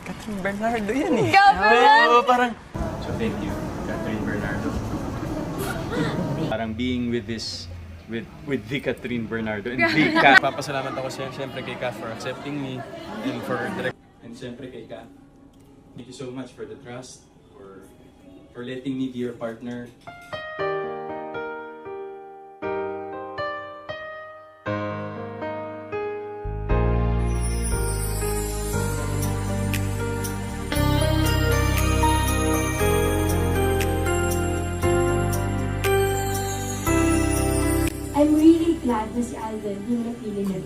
Catherine Bernardo yan eh. Gabriel! Oo, parang... So thank you, Catherine Bernardo. Parang being with this, with the Catherine Bernardo and the Kat. Papasalamat ako siyempre kay Kat for accepting me and for direct... And siyempre kay Kat. Thank you so much for the trust, for letting me be your partner. I'm really glad na si Alden yung napili niya.